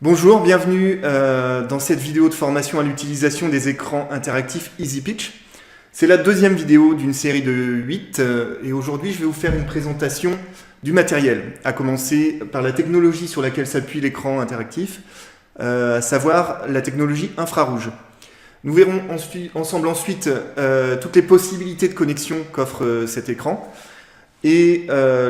Bonjour, bienvenue dans cette vidéo de formation à l'utilisation des écrans interactifs EasyPitch. C'est la deuxième vidéo d'une série de 8 et aujourd'hui je vais vous faire une présentation du matériel, à commencer par la technologie sur laquelle s'appuie l'écran interactif, à savoir la technologie infrarouge. Nous verrons ensemble ensuite toutes les possibilités de connexion qu'offre cet écran et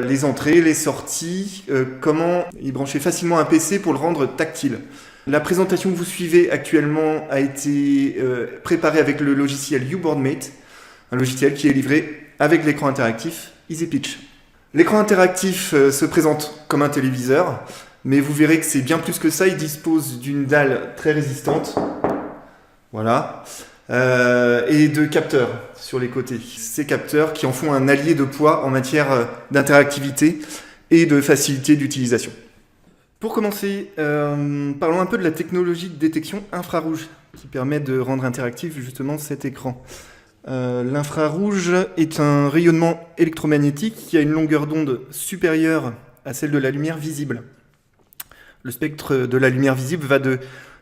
les entrées, les sorties, comment y brancher facilement un PC pour le rendre tactile. La présentation que vous suivez actuellement a été préparée avec le logiciel UBoardMate, un logiciel qui est livré avec l'écran interactif EasyPitch. L'écran interactif se présente comme un téléviseur, mais vous verrez que c'est bien plus que ça. Il dispose d'une dalle très résistante, voilà, et de capteurs sur les côtés. Ces capteurs qui en font un allié de poids en matière d'interactivité et de facilité d'utilisation. Pour commencer, parlons un peu de la technologie de détection infrarouge qui permet de rendre interactif justement cet écran. L'infrarouge est un rayonnement électromagnétique qui a une longueur d'onde supérieure à celle de la lumière visible. Le spectre de la lumière visible va de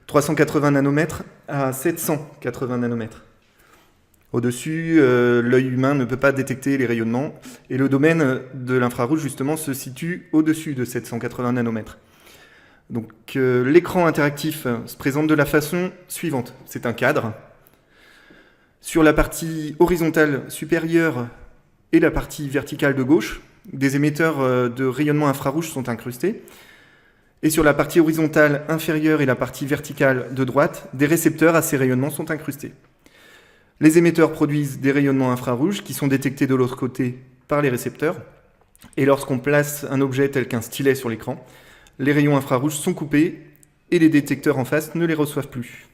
380 nanomètres à 780 nanomètres. Au-dessus, l'œil humain ne peut pas détecter les rayonnements et le domaine de l'infrarouge justement se situe au-dessus de 780 nanomètres. Donc l'écran interactif se présente de la façon suivante. C'est un cadre. Sur la partie horizontale supérieure et la partie verticale de gauche, des émetteurs de rayonnement infrarouge sont incrustés. Et sur la partie horizontale inférieure et la partie verticale de droite, des récepteurs à ces rayonnements sont incrustés. Les émetteurs produisent des rayonnements infrarouges qui sont détectés de l'autre côté par les récepteurs. Et lorsqu'on place un objet tel qu'un stylet sur l'écran, les rayons infrarouges sont coupés et les détecteurs en face ne les reçoivent plus.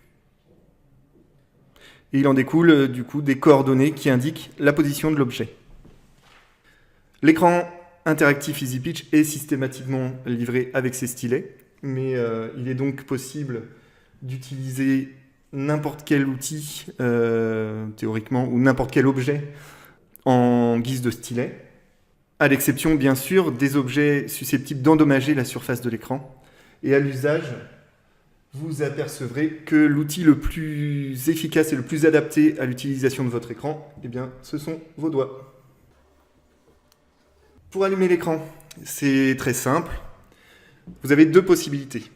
Et il en découle du coup des coordonnées qui indiquent la position de l'objet. L'écran interactif EasyPitch est systématiquement livré avec ces stylets, mais il est donc possible d'utiliser n'importe quel outil, théoriquement, ou n'importe quel objet en guise de stylet, à l'exception bien sûr des objets susceptibles d'endommager la surface de l'écran. Et à l'usage, vous apercevrez que l'outil le plus efficace et le plus adapté à l'utilisation de votre écran, eh bien, ce sont vos doigts. Pour allumer l'écran, c'est très simple. Vous avez deux possibilités.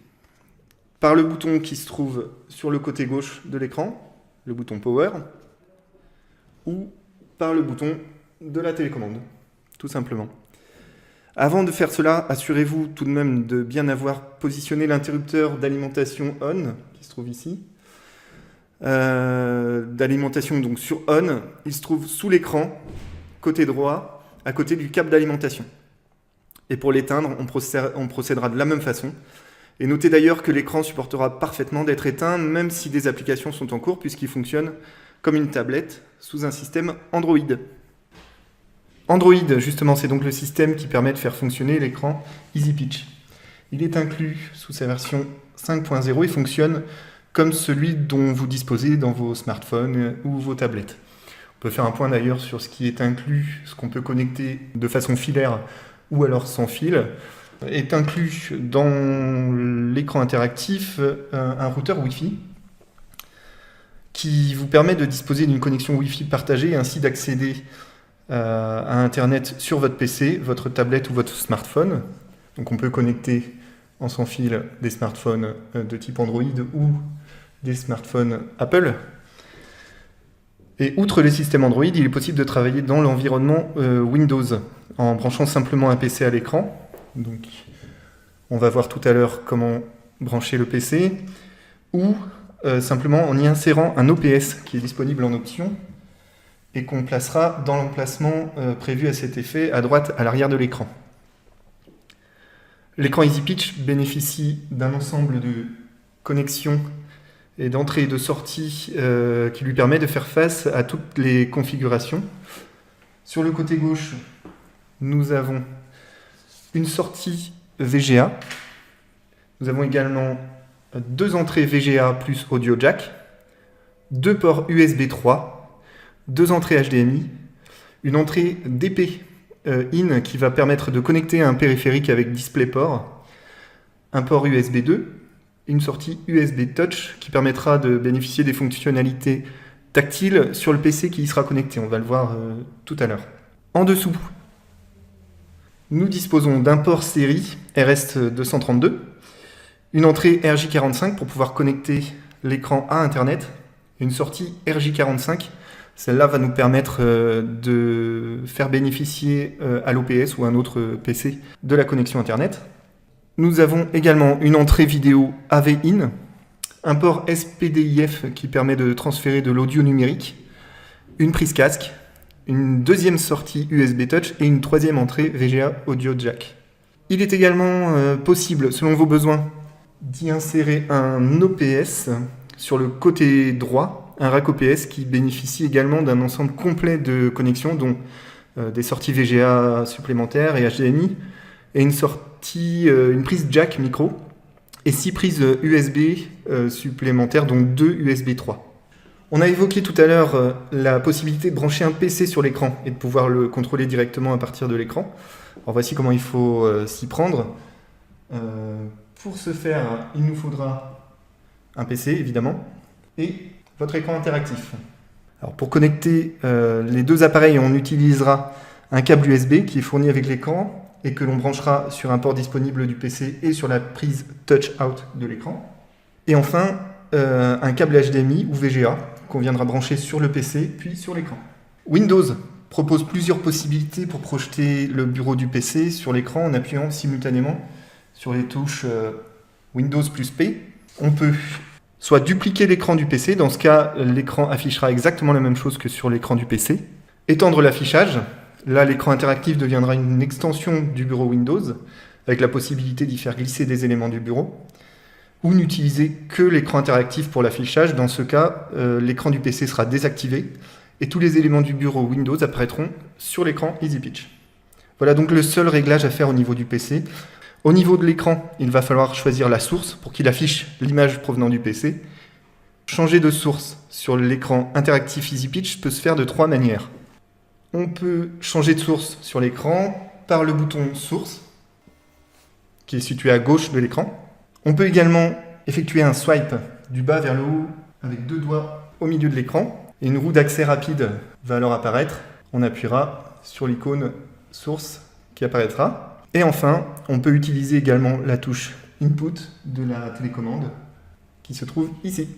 Par le bouton qui se trouve sur le côté gauche de l'écran, le bouton Power, ou par le bouton de la télécommande, tout simplement. Avant de faire cela, assurez-vous tout de même de bien avoir positionné l'interrupteur d'alimentation ON, qui se trouve ici. D'alimentation donc sur ON, il se trouve sous l'écran, côté droit, à côté du câble d'alimentation. Et pour l'éteindre, on procédera de la même façon. Et notez d'ailleurs que l'écran supportera parfaitement d'être éteint, même si des applications sont en cours, puisqu'il fonctionne comme une tablette sous un système Android. Android, justement, c'est donc le système qui permet de faire fonctionner l'écran EasyPitch. Il est inclus sous sa version 5.0 et fonctionne comme celui dont vous disposez dans vos smartphones ou vos tablettes. On peut faire un point d'ailleurs sur ce qui est inclus, ce qu'on peut connecter de façon filaire ou alors sans fil. Est inclus dans l'écran interactif un routeur Wi-Fi qui vous permet de disposer d'une connexion Wi-Fi partagée et ainsi d'accéder à Internet sur votre PC, votre tablette ou votre smartphone. Donc on peut connecter en sans fil des smartphones de type Android ou des smartphones Apple. Et outre les systèmes Android, il est possible de travailler dans l'environnement Windows en branchant simplement un PC à l'écran. Donc, on va voir tout à l'heure comment brancher le PC ou simplement en y insérant un OPS qui est disponible en option et qu'on placera dans l'emplacement prévu à cet effet à droite à l'arrière de l'écran. L'écran EasyPitch bénéficie d'un ensemble de connexions et d'entrée et de sortie qui lui permet de faire face à toutes les configurations. Sur le côté gauche, nous avons une sortie VGA. Nous avons également deux entrées VGA plus audio jack, deux ports USB 3, deux entrées HDMI, une entrée DP in qui va permettre de connecter un périphérique avec DisplayPort, un port USB 2 une sortie USB Touch qui permettra de bénéficier des fonctionnalités tactiles sur le PC qui y sera connecté. On va le voir tout à l'heure. En dessous, nous disposons d'un port série RS232, une entrée RJ45 pour pouvoir connecter l'écran à Internet, et une sortie RJ45. Celle-là va nous permettre de faire bénéficier à l'OPS ou à un autre PC de la connexion Internet. Nous avons également une entrée vidéo AV-IN, un port SPDIF qui permet de transférer de l'audio numérique, une prise casque, une deuxième sortie USB Touch et une troisième entrée VGA Audio Jack. Il est également possible, selon vos besoins, d'y insérer un OPS sur le côté droit, un rack OPS qui bénéficie également d'un ensemble complet de connexions, dont des sorties VGA supplémentaires et HDMI, et une prise jack micro, et 6 prises USB supplémentaires, dont 2 USB 3. On a évoqué tout à l'heure la possibilité de brancher un PC sur l'écran et de pouvoir le contrôler directement à partir de l'écran. Alors voici comment il faut s'y prendre. Pour ce faire, il nous faudra un PC évidemment et votre écran interactif. Alors pour connecter les deux appareils, on utilisera un câble USB qui est fourni avec l'écran et que l'on branchera sur un port disponible du PC et sur la prise touch out de l'écran. Et enfin, un câble HDMI ou VGA qu'on viendra brancher sur le PC puis sur l'écran. Windows propose plusieurs possibilités pour projeter le bureau du PC sur l'écran en appuyant simultanément sur les touches Windows plus P. On peut soit dupliquer l'écran du PC, dans ce cas l'écran affichera exactement la même chose que sur l'écran du PC. Étendre l'affichage, là l'écran interactif deviendra une extension du bureau Windows, avec la possibilité d'y faire glisser des éléments du bureau. Ou n'utiliser que l'écran interactif pour l'affichage. Dans ce cas, l'écran du PC sera désactivé et tous les éléments du bureau Windows apparaîtront sur l'écran EasyPitch. Voilà donc le seul réglage à faire au niveau du PC. Au niveau de l'écran, il va falloir choisir la source pour qu'il affiche l'image provenant du PC. Changer de source sur l'écran interactif EasyPitch peut se faire de 3 manières. On peut changer de source sur l'écran par le bouton source, qui est situé à gauche de l'écran. On peut également effectuer un swipe du bas vers le haut avec 2 doigts au milieu de l'écran. Et une roue d'accès rapide va alors apparaître. On appuiera sur l'icône source qui apparaîtra. Et enfin, on peut utiliser également la touche Input de la télécommande qui se trouve ici.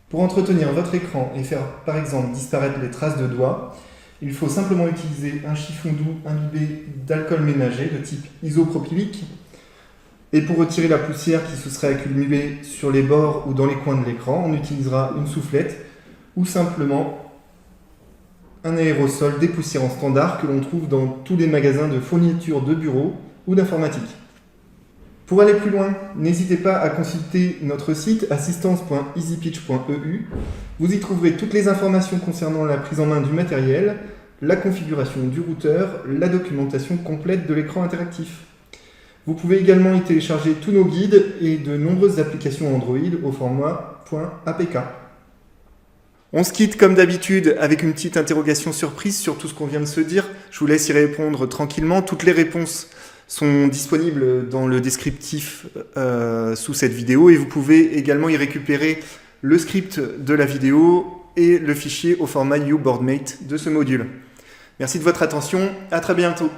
Pour entretenir votre écran et faire par exemple disparaître les traces de doigts, il faut simplement utiliser un chiffon doux imbibé d'alcool ménager de type isopropylique. Et pour retirer la poussière qui se serait accumulée sur les bords ou dans les coins de l'écran, on utilisera une soufflette ou simplement un aérosol dépoussiérant standard que l'on trouve dans tous les magasins de fournitures de bureau ou d'informatique. Pour aller plus loin, n'hésitez pas à consulter notre site assistance.easypitch.eu. Vous y trouverez toutes les informations concernant la prise en main du matériel, la configuration du routeur, la documentation complète de l'écran interactif. Vous pouvez également y télécharger tous nos guides et de nombreuses applications Android au format .apk. On se quitte comme d'habitude avec une petite interrogation surprise sur tout ce qu'on vient de se dire. Je vous laisse y répondre tranquillement. Toutes les réponses sont disponibles dans le descriptif sous cette vidéo et vous pouvez également y récupérer le script de la vidéo et le fichier au format uBoardmate de ce module. Merci de votre attention, à très bientôt.